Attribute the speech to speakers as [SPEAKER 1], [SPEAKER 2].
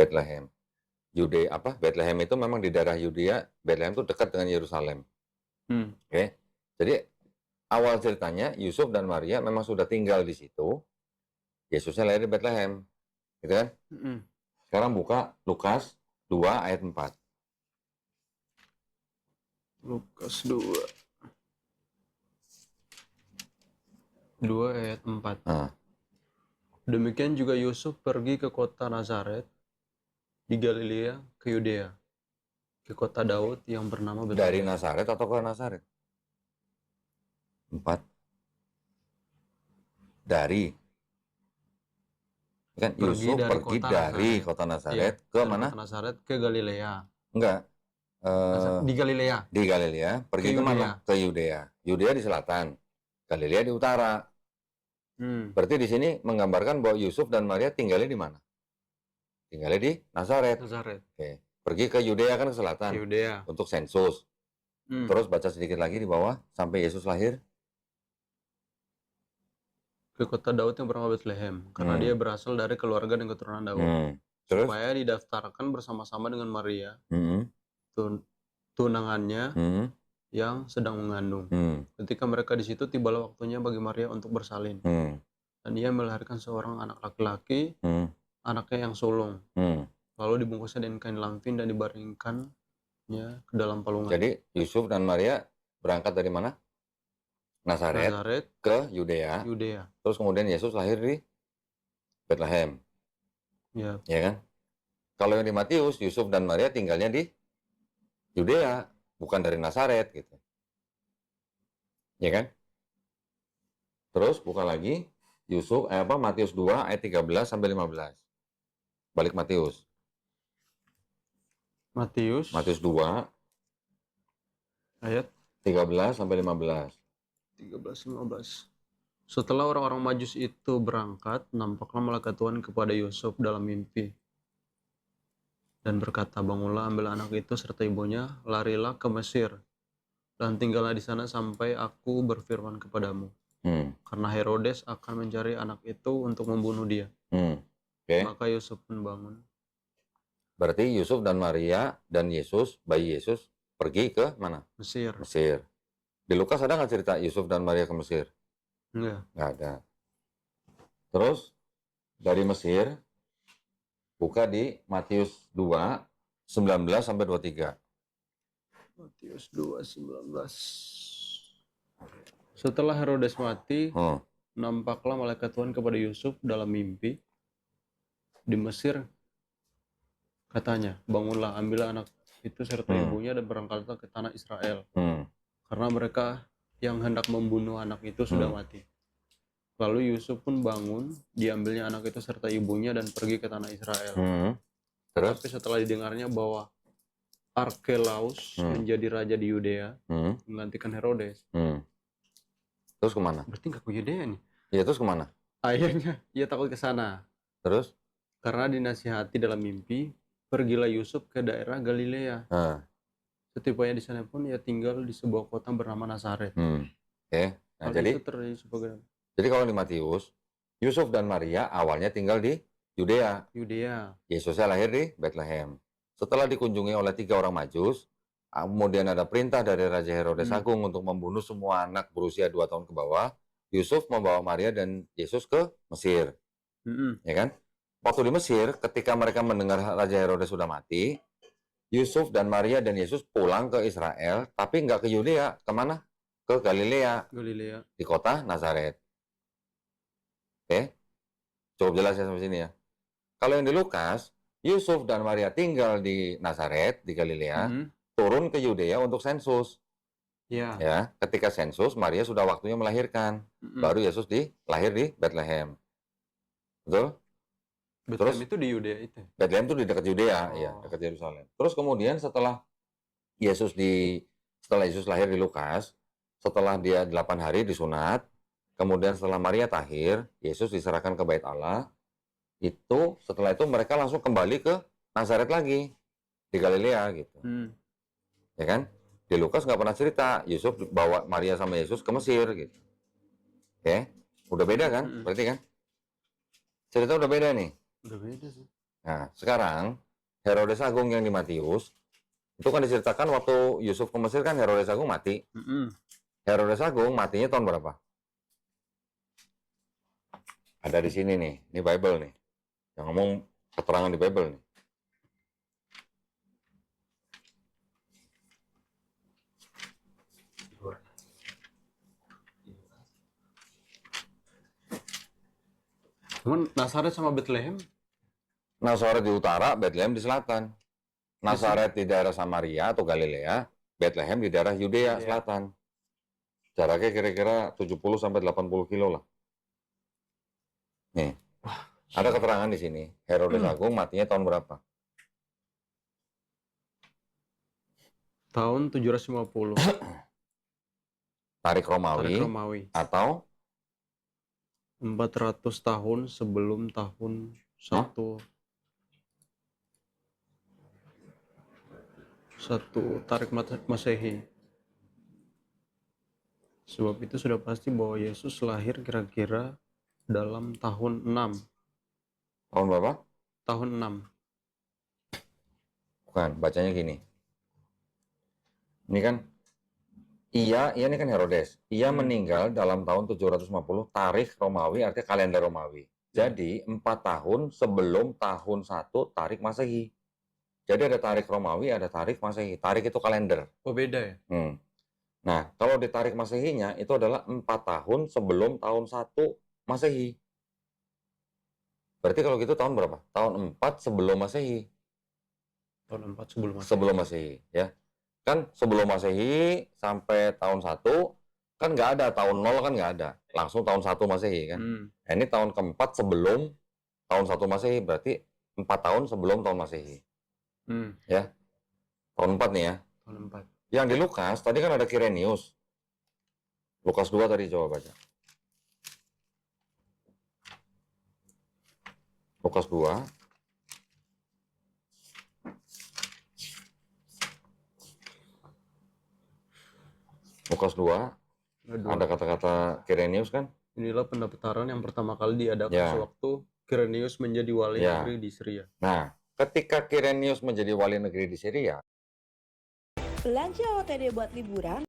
[SPEAKER 1] Bethlehem. Bethlehem itu memang di daerah Yudea. Bethlehem itu dekat dengan Yerusalem. Oke. Jadi awal ceritanya Yusuf dan Maria memang sudah tinggal di situ. Yesusnya lahir di Bethlehem, gitu kan? Sekarang buka Lukas 2 ayat 4.
[SPEAKER 2] Lukas 2 ayat 4. Demikian juga Yusuf pergi ke kota Nazaret di Galilea ke Yudea, ke kota Daud yang bernama
[SPEAKER 1] Dari
[SPEAKER 2] Betlehem.
[SPEAKER 1] Nazaret atau ke Nazaret? 4. Dari. Kan Yusuf pergi dari kota Nazaret ke mana?
[SPEAKER 2] Kota Nazaret ke Galilea.
[SPEAKER 1] Enggak.
[SPEAKER 2] Di Galilea.
[SPEAKER 1] Di Galilea. Pergi ke mana? Ke Yudea. Yudea di selatan. Galilea di utara. Berarti di sini menggambarkan bahwa Yusuf dan Maria tinggalnya di mana? Tinggalnya di Nazaret. Oke. Pergi ke Yudea kan ke selatan.
[SPEAKER 2] Yudea.
[SPEAKER 1] Untuk sensus. Terus baca sedikit lagi di bawah sampai Yesus lahir.
[SPEAKER 2] Ke kota Daud yang bernama Bethlehem, karena dia berasal dari keluarga dan keturunan Daud.
[SPEAKER 1] Terus?
[SPEAKER 2] Supaya didaftarkan bersama-sama dengan Maria, tunangannya yang sedang mengandung. Ketika mereka di situ, tibalah waktunya bagi Maria untuk bersalin. Dan ia melahirkan seorang anak laki-laki, anaknya yang sulung. Lalu dibungkusnya dengan kain lampin dan dibaringkannya ke dalam palungan.
[SPEAKER 1] Jadi Yusuf dan Maria berangkat dari mana? Nazaret ke Yudea. Terus kemudian Yesus lahir di Bethlehem. Ya kan? Kalau yang di Matius, Yusuf dan Maria tinggalnya di Yudea, bukan dari Nazaret gitu. Ya kan? Terus buka lagi Matius 2 ayat 13 sampai 15. Balik Matius. Matius 2
[SPEAKER 2] ayat
[SPEAKER 1] 13 sampai 15.
[SPEAKER 2] 13-15. Setelah orang-orang Majus itu berangkat, nampaklah malaikat Tuhan kepada Yusuf dalam mimpi dan berkata, bangunlah, ambil anak itu serta ibunya, larilah ke Mesir dan tinggallah di sana sampai aku berfirman kepadamu. Karena Herodes akan mencari anak itu untuk membunuh dia. Maka Yusuf pun bangun.
[SPEAKER 1] Berarti Yusuf dan Maria dan Yesus, bayi Yesus, pergi ke mana?
[SPEAKER 2] Mesir.
[SPEAKER 1] Di Lukas ada nggak cerita Yusuf dan Maria ke Mesir?
[SPEAKER 2] Nggak
[SPEAKER 1] ada. Terus dari Mesir buka di Matius 2 19 sampai 23.
[SPEAKER 2] Matius 2 19. Setelah Herodes mati, nampaklah malaikat Tuhan kepada Yusuf dalam mimpi di Mesir. Katanya, bangunlah, ambillah anak itu serta ibunya dan berangkatlah ke tanah Israel. Karena mereka yang hendak membunuh anak itu sudah mati. Lalu Yusuf pun bangun, diambilnya anak itu serta ibunya dan pergi ke tanah Israel. Tapi setelah didengarnya bahwa Arkelaus menjadi raja di Yudea, menggantikan Herodes.
[SPEAKER 1] Terus kemana?
[SPEAKER 2] Berarti nggak ke Yudea nih?
[SPEAKER 1] Iya, terus kemana?
[SPEAKER 2] Akhirnya ia takut ke sana.
[SPEAKER 1] Terus?
[SPEAKER 2] Karena dinasihati dalam mimpi, pergilah Yusuf ke daerah Galilea. Setibanya di sana pun ia tinggal di sebuah kota bernama Nazaret.
[SPEAKER 1] Nah, jadi kalau di Matius, Yusuf dan Maria awalnya tinggal di Yudea. Yesusnya lahir di Bethlehem. Setelah dikunjungi oleh 3 orang Majus, kemudian ada perintah dari Raja Herodes Agung untuk membunuh semua anak berusia 2 tahun ke bawah. Yusuf membawa Maria dan Yesus ke Mesir. Ya kan? Waktu di Mesir, ketika mereka mendengar Raja Herodes sudah mati, Yusuf dan Maria dan Yesus pulang ke Israel, tapi nggak ke Yudea. Kemana? Ke Galilea. Di kota Nazaret. Oke? Cukup jelas ya sampai sini ya. Kalau yang di Lukas, Yusuf dan Maria tinggal di Nazaret, di Galilea, turun ke Yudea untuk sensus. Ya, ketika sensus, Maria sudah waktunya melahirkan. Baru Yesus lahir di Bethlehem. Betul?
[SPEAKER 2] Bethlehem itu di Yudea itu?
[SPEAKER 1] Bethlehem itu di dekat Yudea, ya, dekat Yerusalem. Terus kemudian setelah Yesus lahir di Lukas, setelah dia 8 hari disunat, kemudian setelah Maria tahir, Yesus diserahkan ke Bait Allah. Setelah itu mereka langsung kembali ke Nazaret lagi di Galilea gitu. Ya kan? Di Lukas nggak pernah cerita Yusuf bawa Maria sama Yesus ke Mesir gitu. Oke, udah beda kan? Berarti kan? Cerita udah beda nih.
[SPEAKER 2] Udah beda sih.
[SPEAKER 1] Nah, sekarang Herodes Agung yang di Matius, itu kan diceritakan waktu Yusuf ke Mesir kan Herodes Agung mati. Herodes Agung matinya tahun berapa? Ada di sini nih, ini Bible nih. Yang ngomong keterangan di Bible nih.
[SPEAKER 2] Cuman Nazaret sama Bethlehem?
[SPEAKER 1] Nazaret di utara, Bethlehem di selatan. Nazaret di daerah Samaria atau Galilea, Bethlehem di daerah Yudea selatan. Jaraknya kira-kira 70 sampai 80 kilo lah. Nih, ada keterangan di sini. Herodes Agung matinya tahun berapa?
[SPEAKER 2] Tahun 750.
[SPEAKER 1] Tarik Romawi. Atau
[SPEAKER 2] 400 tahun sebelum tahun 1 tarik Masehi. Sebab itu sudah pasti bahwa Yesus lahir kira-kira dalam tahun 6.
[SPEAKER 1] Tahun berapa?
[SPEAKER 2] Tahun 6.
[SPEAKER 1] Bukan, bacanya gini. Ini kan ini kan Herodes. Ia meninggal dalam tahun 750 Tarikh Romawi, artinya kalender Romawi. Jadi 4 tahun sebelum tahun 1 Tarikh Masehi. Jadi ada Tarikh Romawi, ada Tarikh Masehi. Tarikh itu kalender.
[SPEAKER 2] Oh, beda ya?
[SPEAKER 1] Nah, kalau di Tarikh Masehinya itu adalah 4 tahun sebelum tahun 1 Masehi. Berarti kalau gitu tahun berapa? Tahun 4 sebelum Masehi.
[SPEAKER 2] Tahun 4 sebelum Masehi.
[SPEAKER 1] Sebelum Masehi, ya. Kan sebelum Masehi sampai tahun 1 kan nggak ada, tahun 0 kan nggak ada, langsung tahun 1 Masehi kan. Nah, ini tahun keempat sebelum tahun 1 Masehi, berarti 4 tahun sebelum tahun Masehi. Ya, tahun 4 nih ya.
[SPEAKER 2] Tahun 4.
[SPEAKER 1] Yang di Lukas tadi kan ada Kirenius. Lukas 2 tadi coba baca. Lukas 2. Lukas 2, ada kata-kata Kirenius kan?
[SPEAKER 2] Inilah pendaftaran yang pertama kali diadakan sewaktu Kirenius menjadi wali negeri di Syria.
[SPEAKER 1] Nah, ketika Kirenius menjadi wali negeri di Syria,
[SPEAKER 3] belanja OTD buat liburan